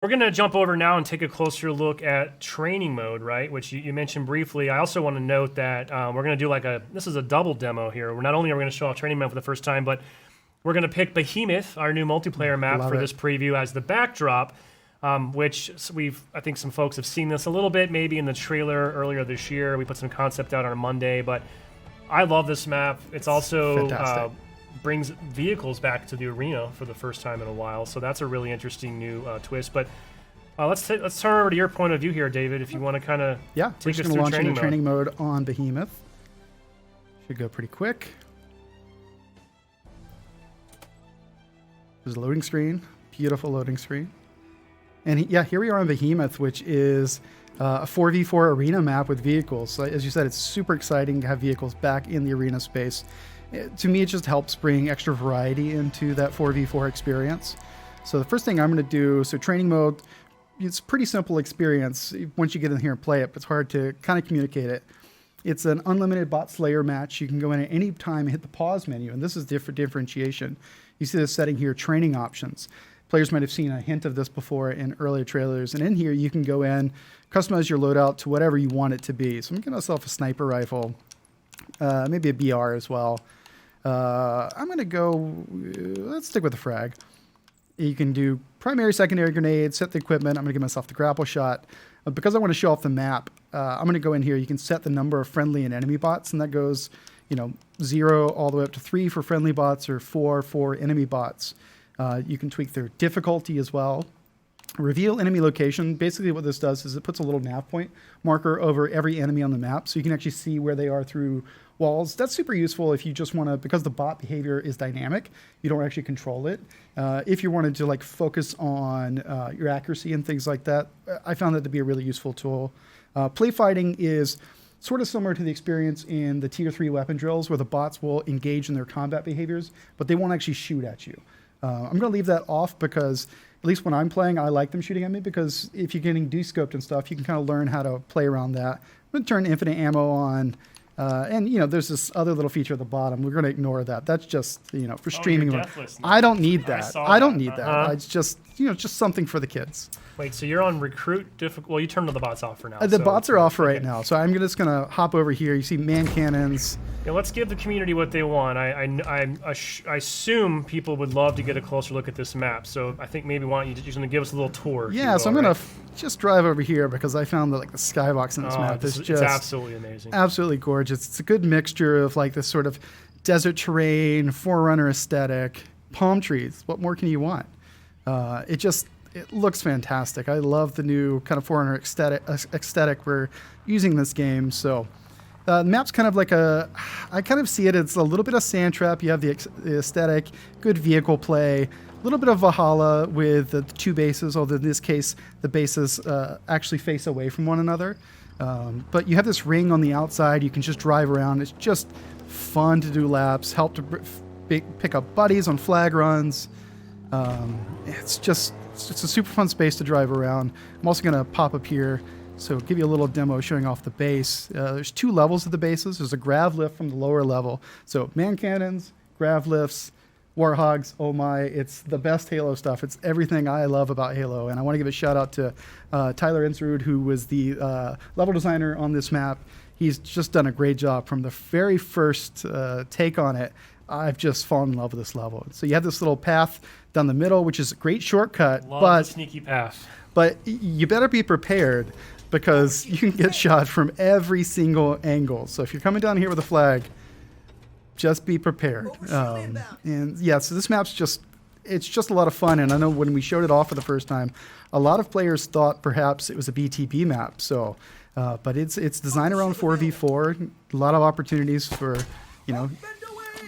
We're going to jump over now and take a closer look at training mode, right? Which you mentioned briefly. I also want to note that we're going to do this is a double demo here. We're not only are we going to show off training mode for the first time, but we're going to pick Behemoth, our new multiplayer map, this preview as the backdrop, which I think some folks have seen this a little bit, maybe in the trailer earlier this year. We put some concept out on Monday, but I love this map. It's also brings vehicles back to the arena for the first time in a while, so that's a really interesting new twist. But let's turn over to your point of view here, David, if you want to kind of take us through training mode on Behemoth. Should go pretty quick. There's a loading screen, beautiful loading screen. And here we are on Behemoth, which is a 4v4 arena map with vehicles. So as you said, it's super exciting to have vehicles back in the arena space. To me, it just helps bring extra variety into that 4v4 experience. So the first thing I'm going to do, training mode, it's a pretty simple experience once you get in here and play it, but it's hard to kind of communicate it. It's an unlimited bot slayer match. You can go in at any time and hit the pause menu, and this is differentiation. You see this setting here, training options. Players might have seen a hint of this before in earlier trailers, and in here you can go in, customize your loadout to whatever you want it to be. So I'm getting myself a sniper rifle, maybe a BR as well. I'm going to go, let's stick with the frag. You can do primary, secondary grenades, set the equipment. I'm going to give myself the grapple shot. Because I want to show off the map, I'm going to go in here. You can set the number of friendly and enemy bots, and that goes, 0 all the way up to 3 for friendly bots or 4 for enemy bots. You can tweak their difficulty as well. Reveal enemy location. Basically what this does is it puts a little nav point marker over every enemy on the map, so you can actually see where they are through walls. That's super useful if you just want to, because the bot behavior is dynamic, you don't actually control it. If you wanted to focus on your accuracy and things like that, I found that to be a really useful tool. Play fighting is sort of similar to the experience in the tier 3 weapon drills where the bots will engage in their combat behaviors, but they won't actually shoot at you. I'm going to leave that off because at least when I'm playing, I like them shooting at me, because if you're getting descoped and stuff, you can kind of learn how to play around that. I'm going to turn infinite ammo on. And there's this other little feature at the bottom. We're going to ignore that. That's just, for streaming. I don't need that. I don't need that. It's just, just something for the kids. Wait, so you're on recruit difficult? Well, you turned the bots off for now. The bots are off for right now. So I'm just going to hop over here. You see man cannons. Yeah, let's give the community what they want. I assume people would love to get a closer look at this map. So I think maybe you're going to give us a little tour. Yeah, so I'm going to just drive over here because I found that the skybox in this map is just absolutely amazing. Absolutely gorgeous. It's a good mixture of this sort of desert terrain, Forerunner aesthetic, palm trees. What more can you want? It looks fantastic. I love the new kind of Forerunner aesthetic we're using in this game. So the map's kind of I kind of see it as a little bit of Sand Trap. You have the aesthetic, good vehicle play, a little bit of Valhalla with the 2 bases, although in this case the bases actually face away from one another. But you have this ring on the outside. You can just drive around. It's just fun to do laps, help to pick up buddies on flag runs. It's a super fun space to drive around. I'm also going to pop up here, so give you a little demo showing off the base. There's 2 levels of the bases. There's a grav lift from the lower level. So man cannons, grav lifts, warhogs, oh my, it's the best Halo stuff. It's everything I love about Halo. And I want to give a shout out to Tyler Insrud, who was the level designer on this map. He's just done a great job from the very first take on it. I've just fallen in love with this level. So you have this little path down the middle, which is a great shortcut. Love the sneaky path. But you better be prepared because you can get shot from every single angle. So if you're coming down here with a flag, just be prepared. And yeah, so this map's it's just a lot of fun. And I know when we showed it off for the first time, a lot of players thought perhaps it was a BTB map. So, but it's designed around 4v4. A lot of opportunities for,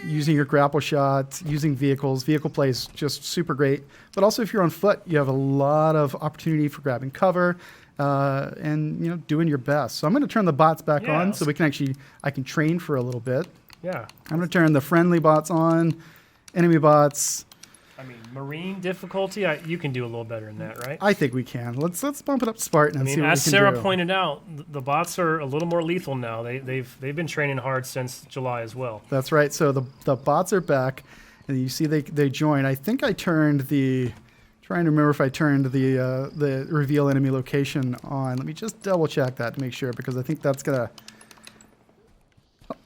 using your grapple shot, using vehicles. Vehicle play is just super great. But also if you're on foot, you have a lot of opportunity for grabbing cover and doing your best. So I'm going to turn the bots back on so I can train for a little bit. Yeah. I'm going to turn the friendly bots on, enemy bots. I mean, Marine difficulty, you can do a little better than that, right? I think we can. Let's bump it up to Spartan and see what we can do. As Sarah pointed out, the bots are a little more lethal now. They've been training hard since July as well. That's right. So the bots are back, and you see they join. I think I turned the Trying to remember if I turned the reveal enemy location on. Let me just double check that to make sure, because I think that's gonna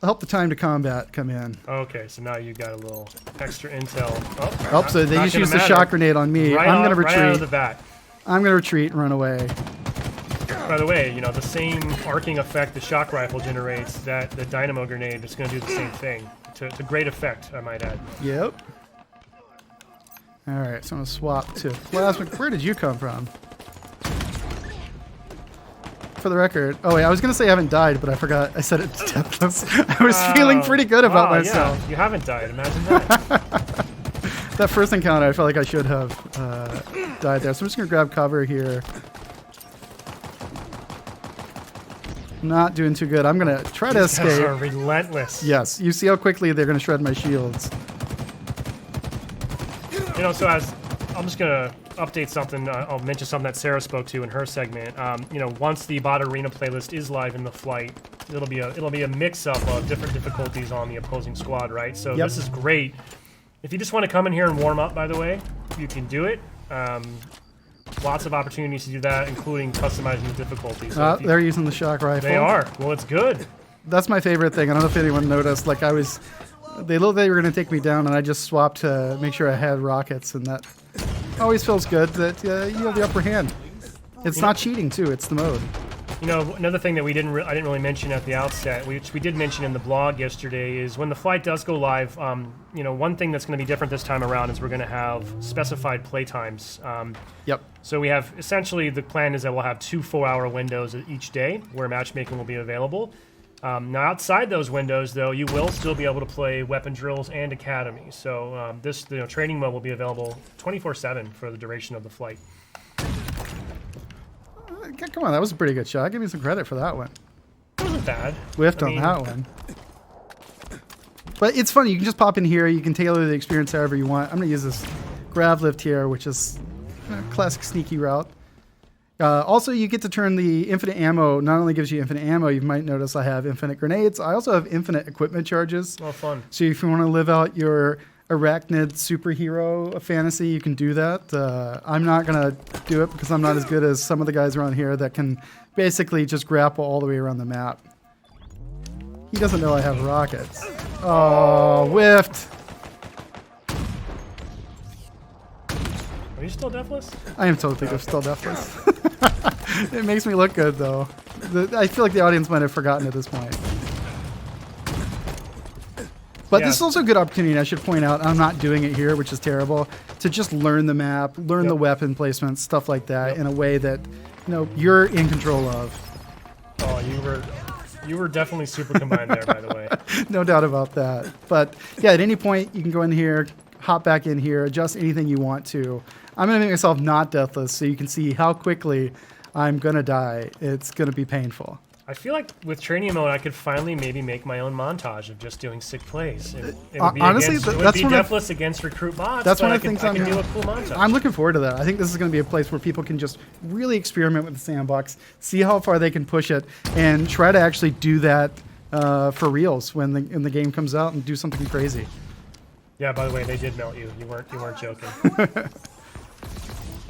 help the time to combat come in. Okay, so now you got a little extra intel. Oh, so they just used the shock grenade on me. Right I'm gonna right out of retreat. the bat. I'm gonna retreat and run away. By the way, you know, the same arcing effect the shock rifle generates, that the dynamo grenade is going to do the same thing. To great effect, I might add. Yep. All right, so I'm gonna swap to plasma. Where did you come from? For the record, oh wait, I was gonna say I haven't died, but I forgot. I said it deathless. I was feeling pretty good about myself. Yeah, you haven't died. Imagine that. That first encounter, I felt like I should have died there. So I'm just gonna grab cover here. Not doing too good. I'm gonna try to escape. These guys are relentless. Yes, you see how quickly they're gonna shred my shields. You know, so as I'm just gonna update something. I'll mention something that Sarah spoke to in her segment. You know, once the bot arena playlist is live in the flight, it'll be a mix-up of different difficulties on the opposing squad, right? So this is great. If you just want to come in here and warm up, by the way, you can do it. Lots of opportunities to do that, including customizing the difficulty. So they're using the shock rifle. They are. Well, it's good. That's my favorite thing. I don't know if anyone noticed. Like they looked like they were going to take me down, and I just swapped to make sure I had rockets, and that always feels good that you have the upper hand. It's not cheating too. It's the mode. You know, another thing that I didn't really mention at the outset, which we did mention in the blog yesterday, is when the flight does go live. You know, one thing that's going to be different this time around is we're going to have specified play times. Yep. So we have essentially the plan is that we'll have 2 4-hour windows each day where matchmaking will be available. Now, outside those windows, though, you will still be able to play weapon drills and academy. So this training mode will be available 24/7 for the duration of the flight. Come on, that was a pretty good shot. Give me some credit for that one. It wasn't bad. Whiffed on that one. But it's funny. You can just pop in here. You can tailor the experience however you want. I'm going to use this grav lift here, which is a classic sneaky route. Also, you get to turn the infinite ammo. Not only gives you infinite ammo, you might notice I have infinite grenades. I also have infinite equipment charges. Oh, fun. So if you want to live out your arachnid superhero fantasy, you can do that. I'm not going to do it because I'm not as good as some of the guys around here that can basically just grapple all the way around the map. He doesn't know I have rockets. Oh, whiffed. Are you still deathless? I am totally still deathless. It makes me look good, though. I feel like the audience might have forgotten at this point. But this is also a good opportunity, I should point out, I'm not doing it here, which is terrible, to just learn the map, learn the weapon placement, stuff like that, in a way that you're in control of. Oh, you were definitely super combined there, by the way. No doubt about that. But yeah, at any point, you can go in here, hop back in here, adjust anything you want to. I'm going to make myself not deathless so you can see how quickly I'm going to die. It's going to be painful. I feel like with training mode, I could finally maybe make my own montage of just doing sick plays. It would be honestly, that's deathless against recruit bots. That's one of the the things I can do a cool montage. I'm looking forward to that. I think this is going to be a place where people can just really experiment with the sandbox, see how far they can push it, and try to actually do that for reals when the game comes out and do something crazy. Yeah. By the way, they did melt you. You weren't joking.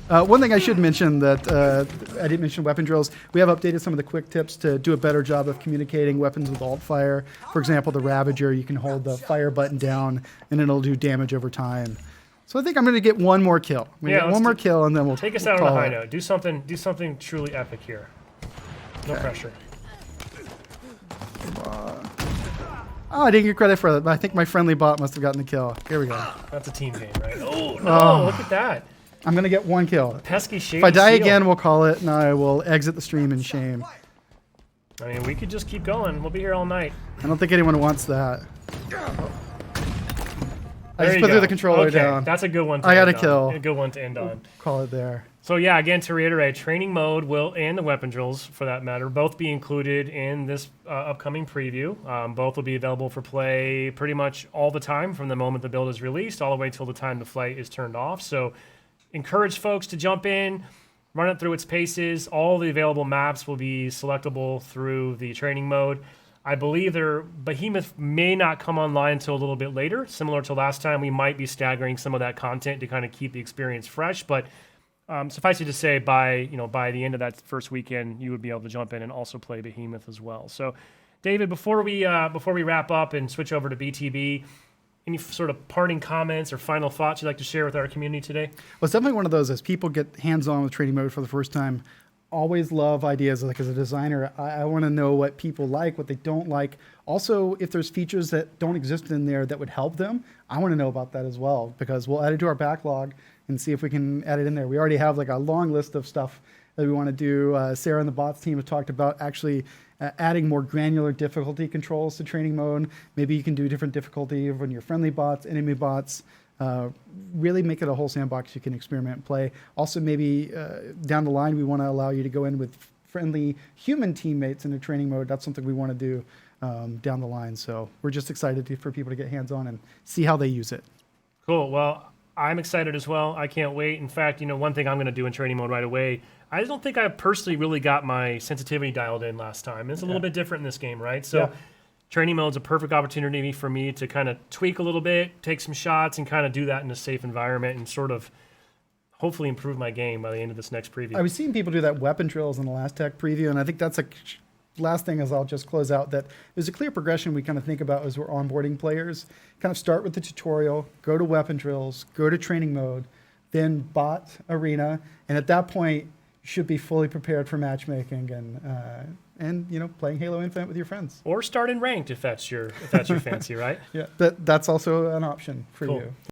One thing I should mention that I didn't mention weapon drills. We have updated some of the quick tips to do a better job of communicating weapons with alt fire. For example, the Ravager, you can hold the fire button down and it'll do damage over time. So I think I'm going to get one more kill. Get one more kill and then we'll take us out on a high note. Do something truly epic here. No pressure. Oh, I didn't get credit for that, but I think my friendly bot must have gotten the kill. Here we go. That's a team game, right? Oh no! Look at that. I'm going to get one kill. Pesky shady If I die seal. again, we'll call it, and I will exit the stream in shame. I mean, we could just keep going. We'll be here all night. I don't think anyone wants that. I just put the controller down. That's a good one to I got end a kill. on. A good one to end on. Call it there. So yeah, again, to reiterate, training mode and the weapon drills, for that matter, both be included in this upcoming preview. Both will be available for play pretty much all the time from the moment the build is released all the way till the time the flight is turned off. So encourage folks to jump in, run it through its paces. All the available maps will be selectable through the training mode. I believe Behemoth may not come online until a little bit later. Similar to last time, we might be staggering some of that content to kind of keep the experience fresh. But suffice it to say, by the end of that first weekend, you would be able to jump in and also play Behemoth as well. So, David, before we wrap up and switch over to BTB, any sort of parting comments or final thoughts you'd like to share with our community today? Well, it's definitely one of those, as people get hands-on with training mode for the first time, always love ideas. Like, as a designer, I want to know what people like, what they don't like. Also, if there's features that don't exist in there that would help them, I want to know about that as well, because we'll add it to our backlog and see if we can add it in there. We already have like a long list of stuff that we want to do. Sarah and the bots team have talked about actually adding more granular difficulty controls to training mode. Maybe you can do different difficulty when you're friendly bots, enemy bots. Really make it a whole sandbox you can experiment and play. Also, maybe down the line, we want to allow you to go in with friendly human teammates in a training mode. That's something we want to do down the line. So we're just excited for people to get hands-on and see how they use it. Cool. Well, I'm excited as well. I can't wait. In fact, one thing I'm going to do in training mode right away, I don't think I personally really got my sensitivity dialed in last time. It's a little bit different in this game, right? So training mode is a perfect opportunity for me to kind of tweak a little bit, take some shots, and kind of do that in a safe environment and sort of hopefully improve my game by the end of this next preview. I was seeing people do that weapon drills in the last tech preview, and I think that's last thing is I'll just close out that there's a clear progression we kind of think about as we're onboarding players. Kind of start with the tutorial, go to weapon drills, go to training mode, then bot arena, and at that point you should be fully prepared for matchmaking and playing Halo Infinite with your friends. Or start in ranked if that's your fancy, right? Yeah, that's also an option for you.